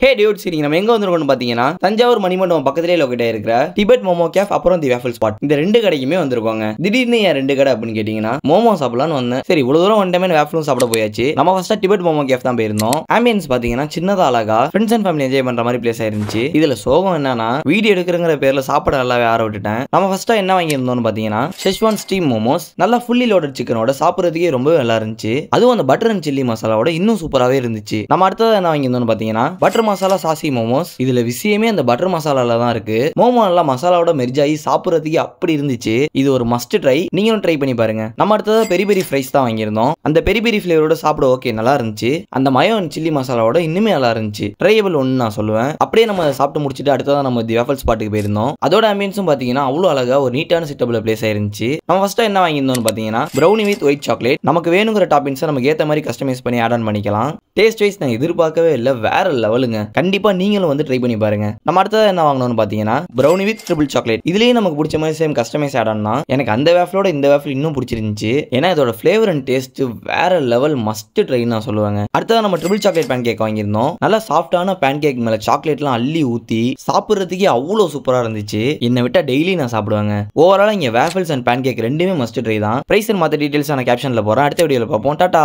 ஹே Dude, சரி நம்ம எங்க வந்திருக்கோம்னு பாத்தீங்கன்னா தஞ்சாவூர் மணிமண்டபம் பக்கத்திலே லொகேட் ஆயிருக்கிற டிபெட் மோமோ கேஃப் அப்புறம் தி வேஃபிள் ஸ்பாட் இந்த ரெண்டு கடைக்குமே வந்திருக்கோங்க. திடீர்னு ஏன் ரெண்டு கடை அப்படின்னு கேட்டீங்கன்னா மோமோ சாப்பிடலான்னு வந்தேன். சரி இவ்வளவு தூரம் வந்தமே வேஃபிளும் சாப்பிட போயாச்சு. நம்ம ஃபர்ஸ்ட் டிபெட் மோமோ கேஃப் தான் போயிருந்தோம். ஆம்பியன்ஸ் பாத்தீங்கன்னா சின்னதா அழகா ஃப்ரெண்ட்ஸ் அண்ட் ஃபேமிலி என்ஜாய் பண்ற மாதிரி பிளேஸ் ஆயிருந்துச்சு. இதுல சோகம் என்னன்னா வீடியோ எடுக்கிறங்கிற பேர்ல சாப்பிட நல்லாவே ஆற விட்டுட்டேன். நம்ம ஃபர்ஸ்டா என்ன வாங்கியிருந்தோம்னு பாத்தீங்கன்னா ஷெஸ்வான் ஸ்டீம் மோமோஸ். நல்லா ஃபுல்லி லோடட் சிக்கனோட சாப்பிடுறதுக்கே ரொம்ப நல்லா இருந்துச்சு. அதுவும் அந்த பட்டர் அண்ட் சில்லி மசாலாவோட இன்னும் சூப்பராகவே இருந்துச்சு. நம்ம அடுத்தது என்ன வாங்கியிருந்தோம்னு பாத்தீங்கன்னா பட்டர் மசாலா சாசி மோமோஸ். இதுல விஷயமே அந்த பட்டர் மசாலால தான் இருக்கு. மோமோ நல்லா மசாலாவோட மெர்ஜாயி சாப்பிடுறதுக்கு அப்படி இருந்துச்சு. இது ஒரு மஸ்ட் ட்ரை, நீங்களும் ட்ரை பண்ணி பாருங்க. நம்ம அடுத்தது பெரி பெரி ஃப்ரைஸ் தான் வாங்கியிருந்தோம். அந்த பெரி பெரி ஃபிளேவரோட சாப்பிட ஓகே நல்லா இருந்துச்சு. அந்த மயோ அண்ட் சில்லி மசாலாவோட இன்னுமே நல்லா இருந்துச்சு. ட்ரையபிள் ஒன்னு நான் சொல்லுவேன். அப்படியே நம்ம சாப்பிட்டு முடிச்சுட்டு அடுத்ததான் நம்ம தி வேஃபிள் ஸ்பாட்டுக்கு போயிருந்தோம். அதோட ஆம்பியன்ஸும் பாத்தீங்கன்னா அவ்வளவு அழகா ஒரு நீட்டான சிட்டபிள் பிளேஸ் ஆயிருந்துச்சு. நம்ம ஃபர்ஸ்ட் என்ன வாங்கியிருந்தோம்னு பாத்தீங்கன்னா ப்ரௌனி வித் ஒயிட் சாக்லேட். நமக்கு வேணுங்கிற டாப்பிங்ஸை நமக்கு ஏத்த மாதிரி கஸ்டமைஸ் பண்ணி ஆட் ஆன் பண்ணிக்கலாம். டேஸ்ட் வைஸ் நான் எதிர்பார்க்கவே இல்லை, வேற லெவலுங்க. கண்டிப்பா நீங்களும் வந்து ட்ரை பண்ணி பாருங்க. நம்ம அடுத்தது என்ன வாங்கணும்னு பாத்தீங்கன்னா ப்ரௌனி வித் ட்ரிபிள் சாக்லேட். இதுலயே நமக்கு பிடிச்ச மாதிரி சேம் கஸ்டமைஸ் ஆட் ஆன் தான். எனக்கு அந்த வேஃபிளோட இந்த வேஃபிள் இன்னும் பிடிச்சிருந்துச்சு. ஏன்னா இதோட ஃபிளேவர் அண்ட் டேஸ்ட் வேற லெவல், மஸ்ட் ட்ரை நான் சொல்லுவாங்க. அடுத்தது நம்ம ட்ரிபிள் சாக்லேட் பேன் கேக் வாங்கியிருந்தோம். நல்லா சாஃப்டான பேன் கேக் மேல சாக்லேட்லாம் அள்ளி ஊத்தி சாப்பிடுறதுக்கே அவ்வளோ சூப்பரா இருந்துச்சு. என்னை விட்டா டெய்லி நான் சாப்பிடுவாங்க. ஓவராலா இங்க வேஃபிள்ஸ் அண்ட் பேன் கேக் ரெண்டுமே மஸ்ட் ட்ரை தான். பிரைஸ் அண்ட் மற்ற டீடைல்ஸ் நான் கேப்ஷன்ல போறேன். அடுத்த வீடியோல பார்ப்போம். டாடா.